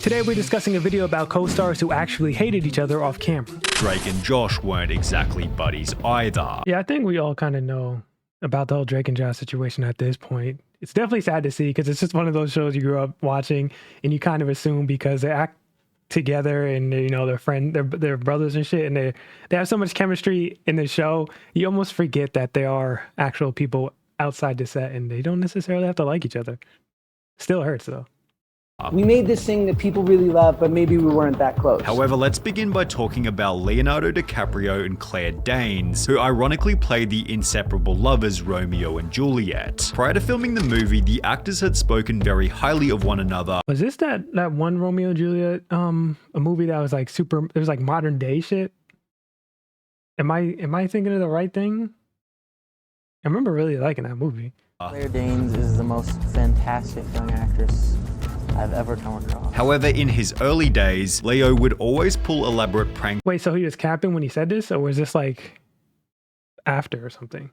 Today we're discussing a video about co-stars who actually hated each other off camera. Drake and Josh weren't exactly buddies either. Yeah, I think we all kind of know about the whole Drake and Josh situation at this point. It's definitely sad to see because it's just one of those shows you grew up watching and you kind of assume because they act together and you know they're brothers and shit and they have so much chemistry in the show, you almost forget that they are actual people outside the set and they don't necessarily have to like each other. Still hurts though. We made this thing that people really love, but maybe we weren't that close. However, let's begin by talking about Leonardo DiCaprio and Claire Danes, who ironically played the inseparable lovers Romeo and Juliet. Prior to filming the movie, the actors had spoken very highly of one another. Was this that one Romeo and Juliet a movie that was like super, it was like modern day shit? Am I thinking of the right thing? I remember really liking that movie. Claire Danes is the most fantastic young actress I've ever come across. However, in his early days, Leo would always pull elaborate pranks. Wait, so he was capping when he said this, or was this like after or something?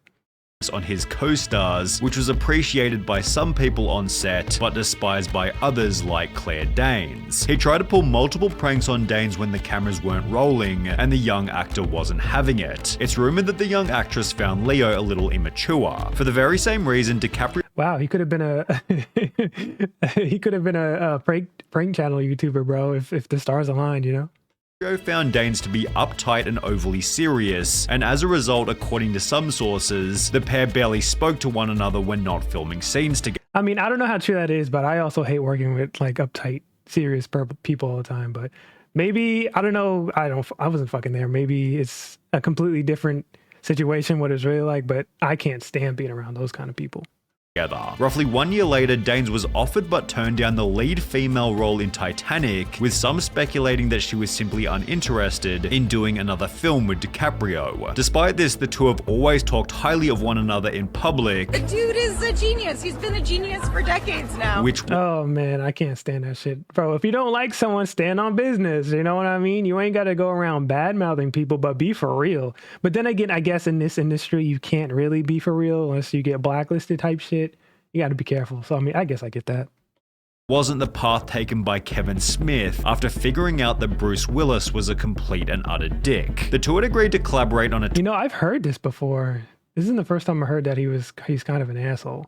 On his co-stars, which was appreciated by some people on set, but despised by others like Claire Danes. He tried to pull multiple pranks on Danes when the cameras weren't rolling, and the young actor wasn't having it. It's rumored that the young actress found Leo a little immature. For the very same reason, DiCaprio... Wow, he could have been a prank channel YouTuber, bro, if the stars aligned, you know? Found Danes to be uptight and overly serious, and as a result, according to some sources, the pair barely spoke to one another when not filming scenes together. I mean, I don't know how true that is, but I also hate working with like uptight, serious people all the time. But maybe, I don't know, I wasn't fucking there. Maybe it's a completely different situation, what it's really like, but I can't stand being around those kind of people. Roughly 1 year later, Danes was offered but turned down the lead female role in Titanic, with some speculating that she was simply uninterested in doing another film with DiCaprio. Despite this, the two have always talked highly of one another in public. The dude is a genius. He's been a genius for decades now. Oh man, I can't stand that shit. Bro, if you don't like someone, stand on business. You know what I mean? You ain't got to go around bad-mouthing people, but be for real. But then again, I guess in this industry, you can't really be for real unless you get blacklisted type shit. You got to be careful. So, I mean, I guess I get that. Wasn't the path taken by Kevin Smith after figuring out that Bruce Willis was a complete and utter dick. The two had agreed to collaborate on a... You know, I've heard this before. This isn't the first time I heard that he's kind of an asshole.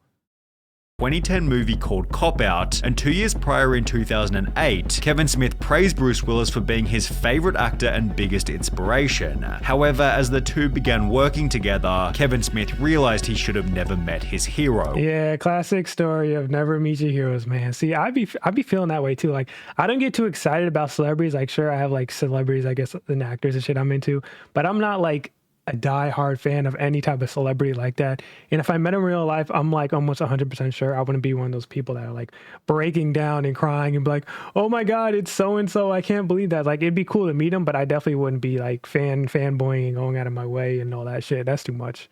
2010 movie called Cop Out, and 2 years prior in 2008, Kevin Smith praised Bruce Willis for being his favorite actor and biggest inspiration. However, as the two began working together, Kevin Smith realized he should have never met his hero. Yeah, classic story of never meet your heroes, man. See, I'd be feeling that way too. Like, I don't get too excited about celebrities. Like, sure, I have like celebrities, I guess, and actors and shit I'm into, but I'm not like a die-hard fan of any type of celebrity like that. And if I met him in real life, I'm like almost 100% sure I wouldn't be one of those people that are like breaking down and crying and be like, oh my God, it's so-and-so. I can't believe that. Like, it'd be cool to meet him, but I definitely wouldn't be like fanboying and going out of my way and all that shit. That's too much.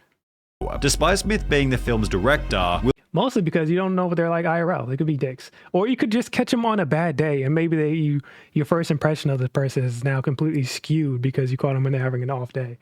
Despite Smith being the film's director, mostly because you don't know what they're like IRL. They could be dicks. Or you could just catch them on a bad day and maybe your first impression of the person is now completely skewed because you caught them when they're having an off day.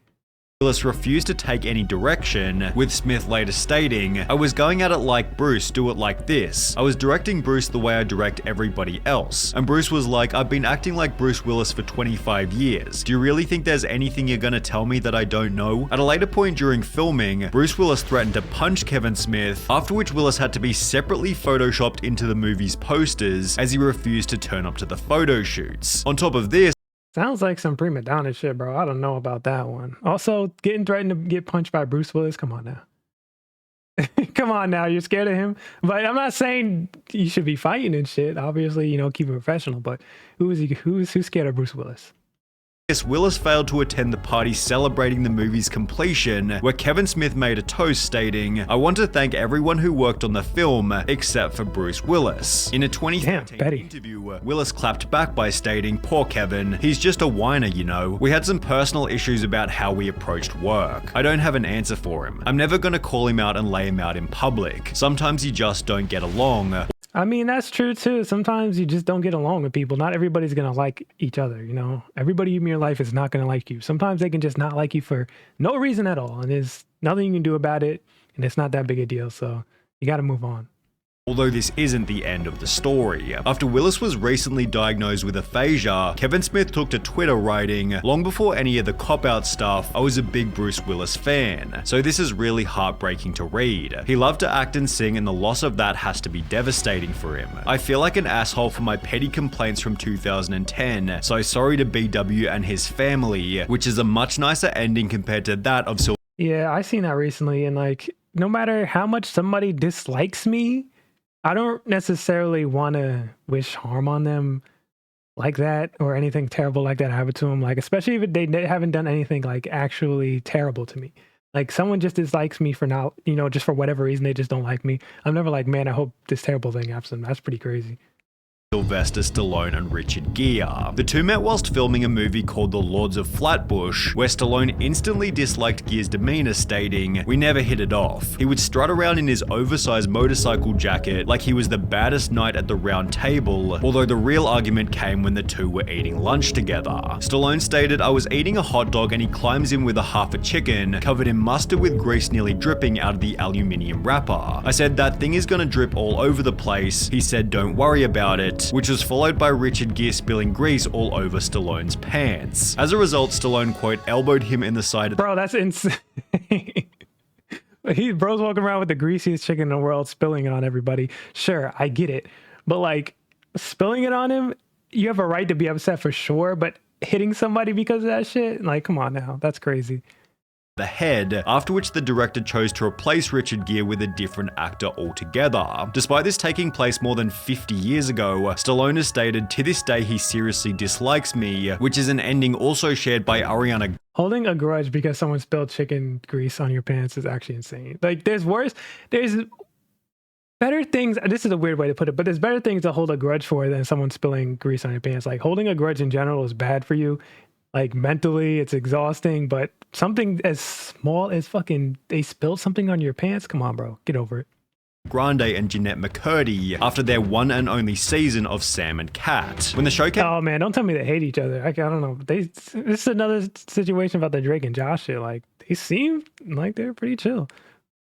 Willis refused to take any direction, with Smith later stating, "I was going at it like Bruce, do it like this. I was directing Bruce the way I direct everybody else." And Bruce was like, "I've been acting like Bruce Willis for 25 years. Do you really think there's anything you're gonna tell me that I don't know?" At a later point during filming, Bruce Willis threatened to punch Kevin Smith, after which Willis had to be separately photoshopped into the movie's posters as he refused to turn up to the photo shoots. On top of this, sounds like some prima donna shit, bro. I don't know about that one. Also, getting threatened to get punched by Bruce Willis. Come on now. Come on now. You're scared of him. But I'm not saying you should be fighting and shit. Obviously, you know, keep it professional. But who's scared of Bruce Willis? Willis failed to attend the party celebrating the movie's completion, where Kevin Smith made a toast stating, "I want to thank everyone who worked on the film, except for Bruce Willis." In a 2013 interview, Willis clapped back by stating, "Poor Kevin, he's just a whiner, you know. We had some personal issues about how we approached work. I don't have an answer for him. I'm never gonna call him out and lay him out in public. Sometimes you just don't get along." I mean, that's true too. Sometimes you just don't get along with people. Not everybody's going to like each other, you know? Everybody in your life is not going to like you. Sometimes they can just not like you for no reason at all. And there's nothing you can do about it. And it's not that big a deal. So you got to move on. Although this isn't the end of the story. After Willis was recently diagnosed with aphasia, Kevin Smith took to Twitter writing, "Long before any of the cop-out stuff, I was a big Bruce Willis fan, so this is really heartbreaking to read. He loved to act and sing and the loss of that has to be devastating for him. I feel like an asshole for my petty complaints from 2010, so sorry to BW and his family," which is a much nicer ending compared to that of Sylvester. Yeah, I seen that recently, and like, no matter how much somebody dislikes me, I don't necessarily want to wish harm on them like that or anything terrible like that happen to them. Like, especially if they haven't done anything like actually terrible to me. Like, someone just dislikes me for not, just for whatever reason, they just don't like me. I'm never like, man, I hope this terrible thing happens to them. That's pretty crazy. Sylvester Stallone and Richard Gere. The two met whilst filming a movie called The Lords of Flatbush, where Stallone instantly disliked Gere's demeanor, stating, "We never hit it off. He would strut around in his oversized motorcycle jacket like he was the baddest knight at the round table, although the real argument came when the two were eating lunch together." Stallone stated, "I was eating a hot dog and he climbs in with a half a chicken, covered in mustard with grease nearly dripping out of the aluminium wrapper. I said, that thing is gonna drip all over the place. He said, don't worry about it," which was followed by Richard Gere spilling grease all over Stallone's pants. As a result, Stallone, quote, elbowed him in the side. Bro, that's insane. Bro's walking around with the greasiest chicken in the world, spilling it on everybody. Sure, I get it. But like, spilling it on him, you have a right to be upset for sure, but hitting somebody because of that shit? Like, come on now. That's crazy. The head, after which the director chose to replace Richard Gere with a different actor altogether. Despite this taking place more than 50 years ago, Stallone has stated, "To this day he seriously dislikes me," which is an ending also shared by Ariana. Holding a grudge because someone spilled chicken grease on your pants is actually insane. Like, there's better things. This is a weird way to put it, but there's better things to hold a grudge for than someone spilling grease on your pants. Like, holding a grudge in general is bad for you. Like, mentally, it's exhausting, but something as small as fucking they spilled something on your pants, come on, bro, get over it. Grande and Jeanette McCurdy after their one and only season of Sam and Cat. When the show came— Oh man, don't tell me they hate each other. I don't know. This is another situation about the Drake and Josh shit. Like, they seem like they're pretty chill.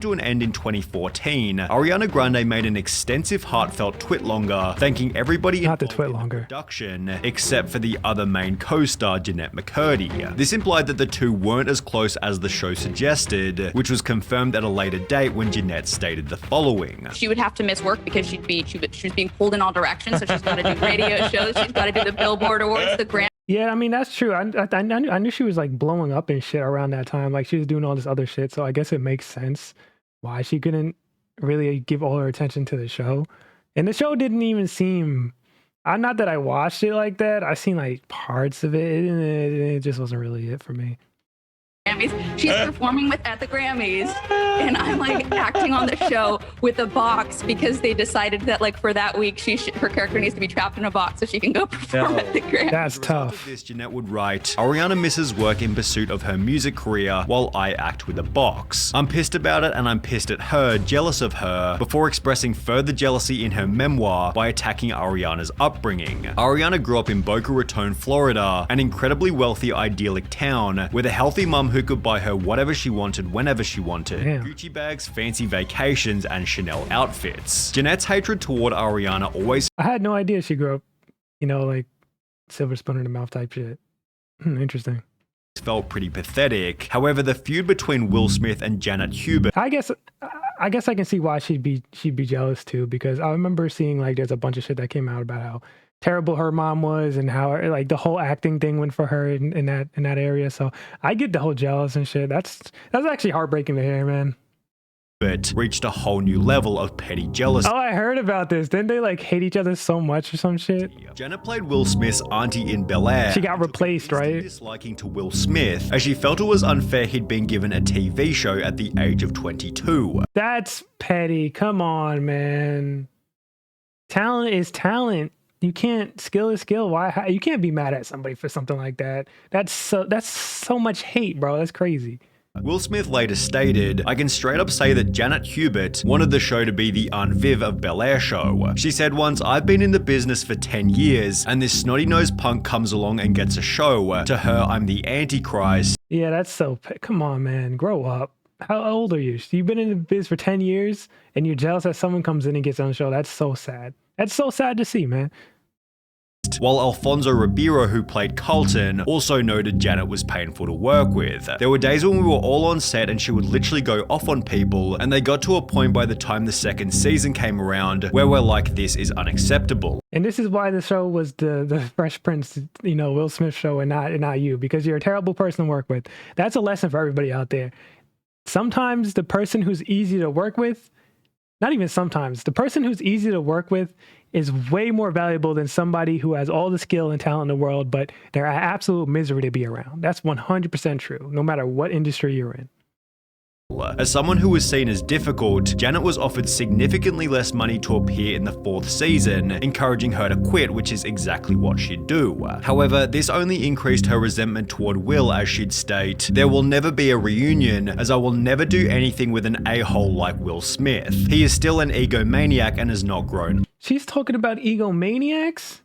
To an end in 2014, Ariana Grande made an extensive heartfelt twitlonger thanking everybody Not the involved in the twitlonger. production, except for the other main co-star Jeanette McCurdy. This implied that the two weren't as close as the show suggested, which was confirmed at a later date when Jeanette stated the following. She would have to miss work because she was being pulled in all directions, so she's got to do radio shows, she's got to do the Billboard Awards, the Grammy. Yeah, I mean, that's true. I knew she was like blowing up and shit around that time. Like, she was doing all this other shit. So I guess it makes sense why she couldn't really give all her attention to the show. And the show didn't even seem, not that I watched it like that. I seen like parts of it, and it just wasn't really it for me. Grammys. She's performing at the Grammys, and I'm like acting on the show with a box because they decided that like for that week her character needs to be trapped in a box so she can go perform at the Grammys. That's tough. After this, Jeanette would write, "Ariana misses work in pursuit of her music career while I act with a box. I'm pissed about it and I'm pissed at her, jealous of her," before expressing further jealousy in her memoir by attacking Ariana's upbringing. Ariana grew up in Boca Raton, Florida, an incredibly wealthy, idyllic town with a healthy mum who could buy her whatever she wanted whenever she wanted. Damn. Gucci bags, fancy vacations, and Chanel outfits. Jeanette's hatred toward Ariana always— I had no idea she grew up, like silver spoon in the mouth type shit. Interesting. felt pretty pathetic. However, the feud between Will Smith and Janet Hubert— I guess I can see why she'd be jealous too, because I remember seeing like there's a bunch of shit that came out about how terrible her mom was and how like the whole acting thing went for her in that area. So I get the whole jealous and shit. That's actually heartbreaking to hear, man. reached a whole new level of petty jealousy. Oh, I heard about this. Didn't they like hate each other so much or some shit? Janet played Will Smith's auntie in Bel-Air. She got replaced, right? Disliking to Will Smith, as she felt it was unfair he'd been given a TV show at the age of 22. That's petty. Come on, man. Talent is talent. You can't, skill is skill. Why? You can't be mad at somebody for something like that. That's so much hate, bro. That's crazy. Will Smith later stated, "I can straight up say that Janet Hubert wanted the show to be the Aunt Viv of Bel-Air show. She said once, I've been in the business for 10 years and this snotty-nosed punk comes along and gets a show. To her, I'm the Antichrist." Yeah, that's so, come on, man. Grow up. How old are you? You've been in the biz for 10 years and you're jealous that someone comes in and gets on the show. That's so sad. That's so sad to see, man. While Alfonso Ribeiro, who played Carlton, also noted Janet was painful to work with. There were days when we were all on set and she would literally go off on people, and they got to a point by the time the second season came around where we're like, this is unacceptable. And this is why the show was the Fresh Prince, Will Smith show and not you, because you're a terrible person to work with. That's a lesson for everybody out there. Sometimes the person who's easy to work with, not even sometimes, the person who's easy to work with is way more valuable than somebody who has all the skill and talent in the world, but they're absolute misery to be around. That's 100% true, no matter what industry you're in. As someone who was seen as difficult, Janet was offered significantly less money to appear in the 4th season, encouraging her to quit, which is exactly what she'd do. However, this only increased her resentment toward Will, as she'd state, "There will never be a reunion, as I will never do anything with an a-hole like Will Smith. He is still an egomaniac and has not grown." She's talking about egomaniacs?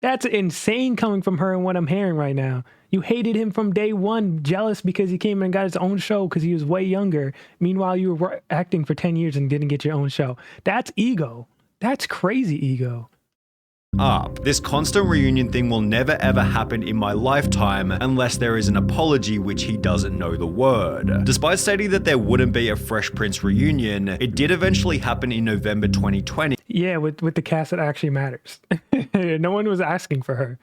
That's insane coming from her and what I'm hearing right now. You hated him from day one, jealous because he came and got his own show because he was way younger. Meanwhile, you were acting for 10 years and didn't get your own show. That's ego. That's crazy ego. This constant reunion thing will never ever happen in my lifetime unless there is an apology, which he doesn't know the word. Despite stating that there wouldn't be a Fresh Prince reunion, it did eventually happen in November 2020. Yeah, with the cast that actually matters. No one was asking for her.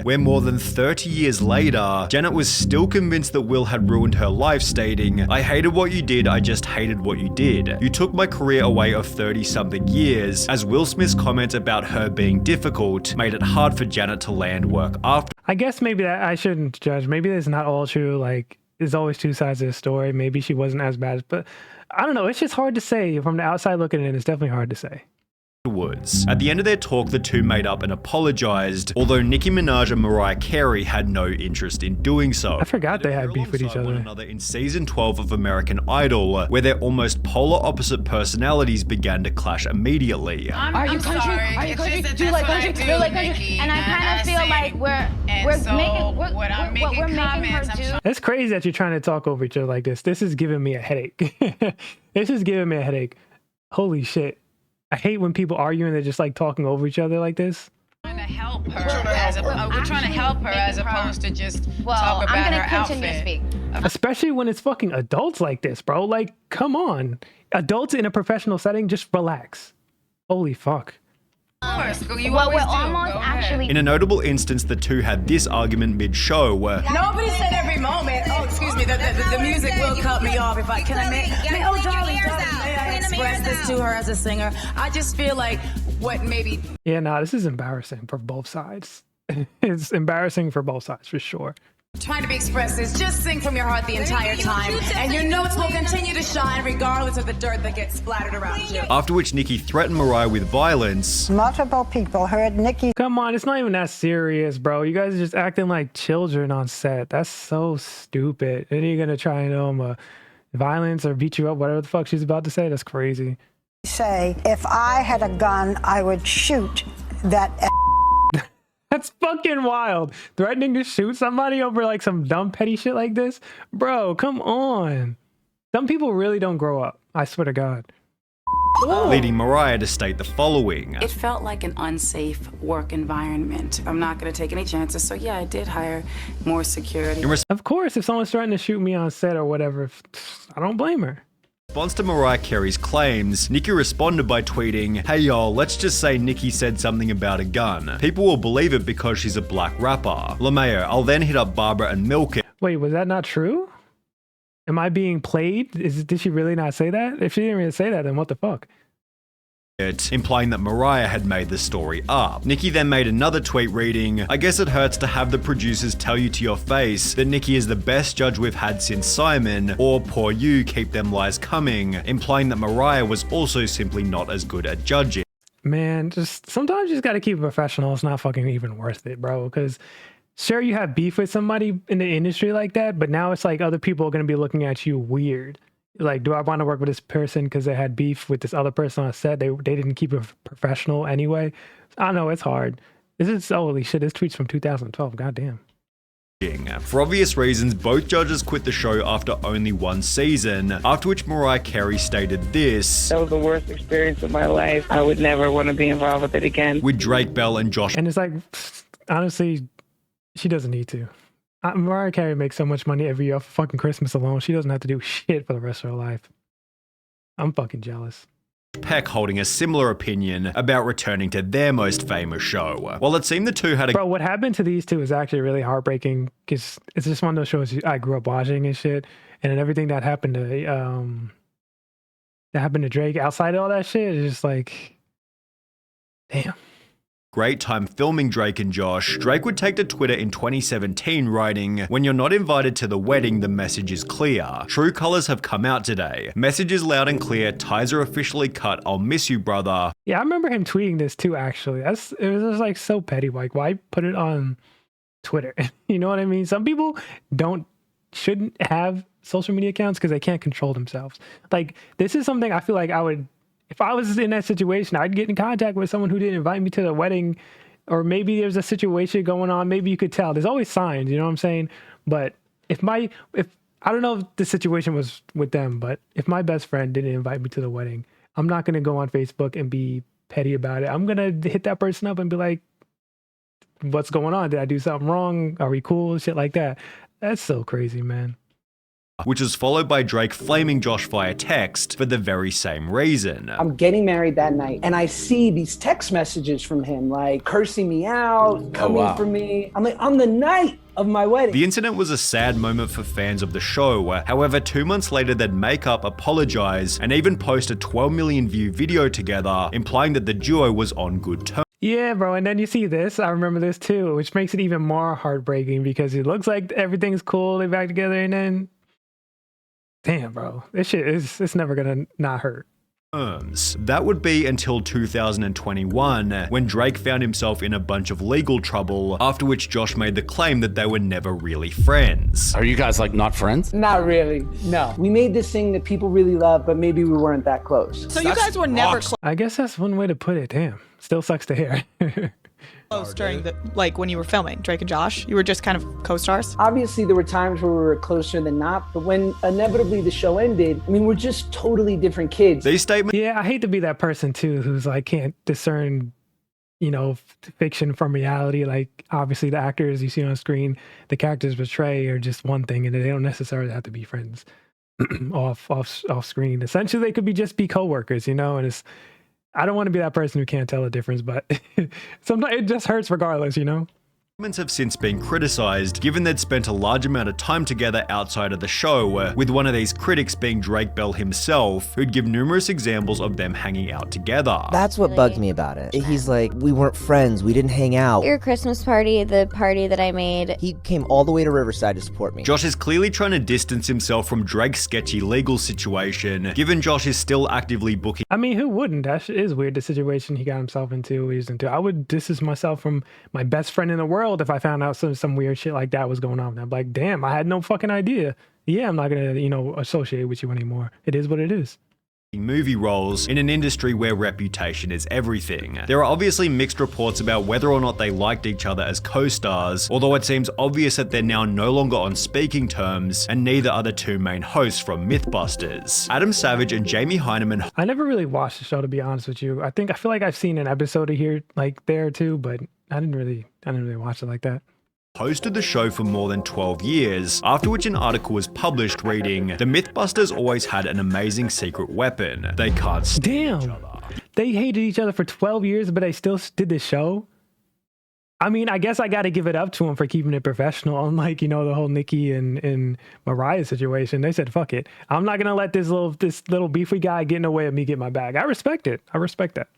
Where more than 30 years later, Janet was still convinced that Will had ruined her life, stating, "I hated what you did, I just hated what you did. You took my career away of 30-something years," as Will Smith's comments about her being difficult made it hard for Janet to land work after. I guess maybe that I shouldn't judge. Maybe that's not all true. Like, there's always two sides of the story. Maybe she wasn't as bad, but I don't know. It's just hard to say. From the outside looking in, it's definitely hard to say. At the end of their talk, the two made up and apologized, although Nicki Minaj and Mariah Carey had no interest in doing so. I forgot they had beef with each other. One another in season 12 of American Idol, where their almost polar opposite personalities began to clash immediately. Are you country? Are you country? Do you like country? Do you like country? And I kind of feel like we're making her do. It's crazy that you're trying to talk over each other like this. This is giving me a headache. This is giving me a headache. Holy shit. I hate when people argue and they're just like talking over each other like this. We're trying to help her as opposed to just talk about I'm her gonna continue to speak. Especially when it's fucking adults like this, bro. Like, come on. Adults in a professional setting, just relax. Holy fuck. Well, we're almost actually. In a notable instance, the two had this argument mid-show where Nobody said every moment. Oh, excuse me, the music will cut me off if I can. Oh, darling, may I express this to her as a singer? I just feel like what maybe. Yeah, nah, this is embarrassing for both sides. It's embarrassing for both sides, for sure. Trying to be expressive, just sing from your heart the entire time, and your notes will continue to shine regardless of the dirt that gets splattered around you. After which Nicki threatened Mariah with violence. Multiple people heard Nicki. Come on, it's not even that serious, bro. You guys are just acting like children on set. That's so stupid. And you're gonna try and violence or beat you up, whatever the fuck she's about to say. That's crazy. Say, if I had a gun, I would shoot that. That's fucking wild. Threatening to shoot somebody over like some dumb petty shit like this? Bro, come on. Some people really don't grow up. I swear to God. Leading Mariah to state the following. It felt like an unsafe work environment. I'm not going to take any chances. So yeah, I did hire more security. Of course, if someone's threatening to shoot me on set or whatever, I don't blame her. In response to Mariah Carey's claims, Nicki responded by tweeting, "Hey y'all, let's just say Nicki said something about a gun. People will believe it because she's a black rapper. LaMayo, I'll then hit up Barbara and milk it." Wait, was that not true? Am I being played? Did she really not say that? If she didn't really say that, then what the fuck? Implying that Mariah had made the story up. Nicki then made another tweet reading, "I guess it hurts to have the producers tell you to your face that Nicki is the best judge we've had since Simon, or poor you, keep them lies coming," implying that Mariah was also simply not as good at judging. Man, just sometimes you just gotta keep it professional. It's not fucking even worth it, bro, because sure, you have beef with somebody in the industry like that, but now it's like other people are gonna be looking at you weird. Like, do I want to work with this person because they had beef with this other person on set? They didn't keep it professional anyway. I don't know, it's hard. Holy shit, this tweet's from 2012. Goddamn. For obvious reasons, both judges quit the show after only one season, after which Mariah Carey stated this: "That was the worst experience of my life. I would never want to be involved with it again." With Drake Bell and Josh. And it's like, honestly, she doesn't need to. Mariah Carey makes so much money every year for fucking Christmas alone. She doesn't have to do shit for the rest of her life. I'm fucking jealous. Peck holding a similar opinion about returning to their most famous show. While it seemed the two had a— Bro, what happened to these two is actually really heartbreaking because it's just one of those shows I grew up watching and shit. And then everything that happened to Drake outside of all that shit is just like, damn. Great time filming Drake and Josh, Drake would take to Twitter in 2017 writing, "When you're not invited to the wedding, the message is clear. True colors have come out today. Message is loud and clear. Ties are officially cut. I'll miss you, brother." Yeah, I remember him tweeting this too, actually. It was just like so petty. Like, why put it on Twitter? You know what I mean? Some people shouldn't have social media accounts because they can't control themselves. Like, this is something I feel like I would, if I was in that situation, I'd get in contact with someone who didn't invite me to the wedding, or maybe there's a situation going on. Maybe you could tell. There's always signs, you know what I'm saying? But if I don't know if the situation was with them, but if my best friend didn't invite me to the wedding, I'm not going to go on Facebook and be petty about it. I'm going to hit that person up and be like, what's going on? Did I do something wrong? Are we cool? Shit like that. That's so crazy, man. Which was followed by Drake flaming Josh via text for the very same reason. I'm getting married that night, and I see these text messages from him, like cursing me out, coming for me. I'm like, on the night of my wedding. The incident was a sad moment for fans of the show. However, 2 months later, they'd make up, apologize, and even post a 12 million view video together, implying that the duo was on good terms. Yeah, bro. And then you see this. I remember this too, which makes it even more heartbreaking because it looks like everything's cool. They're back together, and then, damn, bro, this shit it's never gonna not hurt. That would be until 2021, when Drake found himself in a bunch of legal trouble, after which Josh made the claim that they were never really friends. Are you guys like not friends? Not really, no. We made this thing that people really love, but maybe we weren't that close. So you guys were never close. I guess that's one way to put it. Damn, still sucks to hear. Close during when you were filming Drake and Josh? You were just kind of co-stars? Obviously, there were times where we were closer than not, but when inevitably the show ended, I mean, we're just totally different kids. These statements— Yeah, I hate to be that person too, who's like can't discern, fiction from reality. Like, obviously, the actors you see on screen, the characters portray are just one thing, and they don't necessarily have to be friends off screen. Essentially, they could be coworkers, and it's. I don't want to be that person who can't tell the difference, but sometimes it just hurts regardless, have since been criticized, given they'd spent a large amount of time together outside of the show, with one of these critics being Drake Bell himself, who'd give numerous examples of them hanging out together. That's what bugged me about it. He's like, we weren't friends, we didn't hang out. Your Christmas party, the party that I made. He came all the way to Riverside to support me. Josh is clearly trying to distance himself from Drake's sketchy legal situation, given Josh is still actively booking. I mean, who wouldn't? That shit is weird, the situation he got himself into. I would distance myself from my best friend in the world if I found out some weird shit like that was going on. I'm like, damn, I had no fucking idea. Yeah, I'm not gonna, associate with you anymore. It is what it is. Movie roles in an industry where reputation is everything. There are obviously mixed reports about whether or not they liked each other as co-stars, although it seems obvious that they're now no longer on speaking terms, and neither are the two main hosts from MythBusters. Adam Savage and Jamie Hyneman. I never really watched the show, to be honest with you. I feel like I've seen an episode of here, like there too, but I didn't really watch it like that. Hosted the show for more than 12 years, after which an article was published reading, "The MythBusters always had an amazing secret weapon. They can't stand each other." They hated each other for 12 years, but they still did this show? I mean, I guess I got to give it up to them for keeping it professional. Unlike, the whole Nicki and Mariah situation. They said, fuck it. I'm not going to let this little beefy guy get in the way of me get my bag. I respect it. I respect that.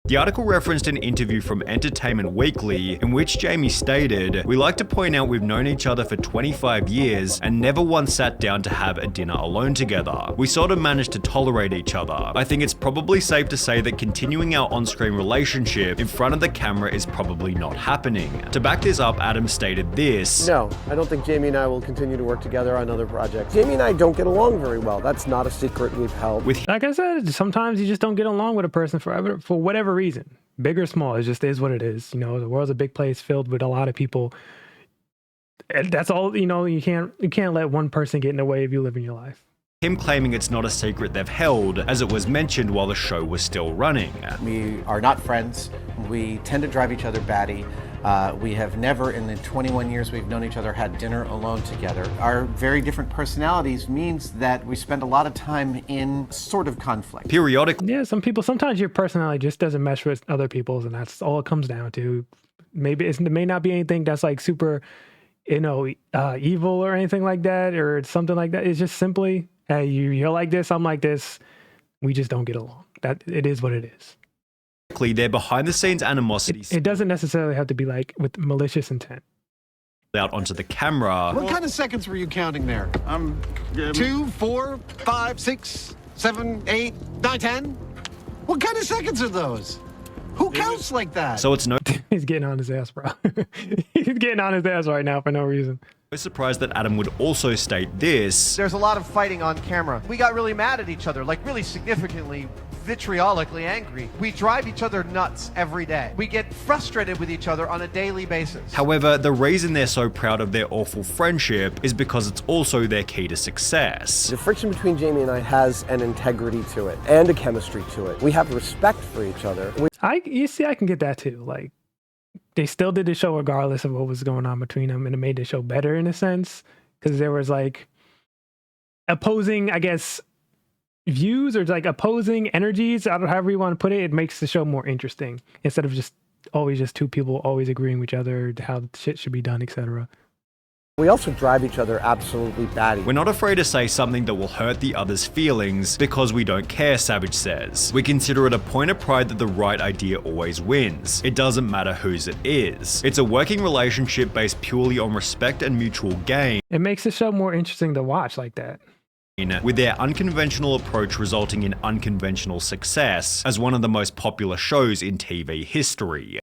The article referenced an interview from Entertainment Weekly in which Jamie stated, "We like to point out we've known each other for 25 years and never once sat down to have a dinner alone together. We sort of managed to tolerate each other. I think it's probably safe to say that continuing our on-screen relationship in front of the camera is probably not happening." To back this up, Adam stated this. "No, I don't think Jamie and I will continue to work together on other projects. Jamie and I don't get along very well. That's not a secret we've held." Like I said, sometimes you just don't get along with a person forever for whatever reason, big or small. It just is what it is. The world's a big place filled with a lot of people. that's all, you can't let one person get in the way of you living your life. Him claiming it's not a secret they've held, as it was mentioned while the show was still running. We are not friends. We tend to drive each other batty. We have never, in the 21 years we've known each other, had dinner alone together. Our very different personalities means that we spend a lot of time in sort of conflict. Periodically. Yeah, sometimes your personality just doesn't mesh with other people's, and that's all it comes down to. Maybe it may not be anything that's like super, evil or anything like that, or something like that. It's just simply, hey, you're like this, I'm like this. We just don't get along. That it is what it is. Their behind-the-scenes animosity. It doesn't necessarily have to be like with malicious intent. Out onto the camera. What kind of seconds were you counting there? 2, 4, 5, 6, 7, 8, 9, 10? What kind of seconds are those? Who counts like that? So it's no. He's getting on his ass, bro. He's getting on his ass right now for no reason. I'm surprised that Adam would also state this. There's a lot of fighting on camera. We got really mad at each other, like really significantly, vitriolically angry. We drive each other nuts every day. We get frustrated with each other on a daily basis. However, the reason they're so proud of their awful friendship is because it's also their key to success. The friction between Jamie and I has an integrity to it and a chemistry to it. We have respect for each other. I can get that too. Like, they still did the show regardless of what was going on between them, and it made the show better in a sense, because there was like opposing, I guess, views or like opposing energies. I don't know, however you want to put it. It makes the show more interesting instead of just always just two people always agreeing with each other how shit should be done, etc. We also drive each other absolutely batty. We're not afraid to say something that will hurt the other's feelings because we don't care, Savage says. We consider it a point of pride that the right idea always wins. It doesn't matter whose it is. It's a working relationship based purely on respect and mutual gain. It makes the show more interesting to watch like that. With their unconventional approach resulting in unconventional success as one of the most popular shows in TV history.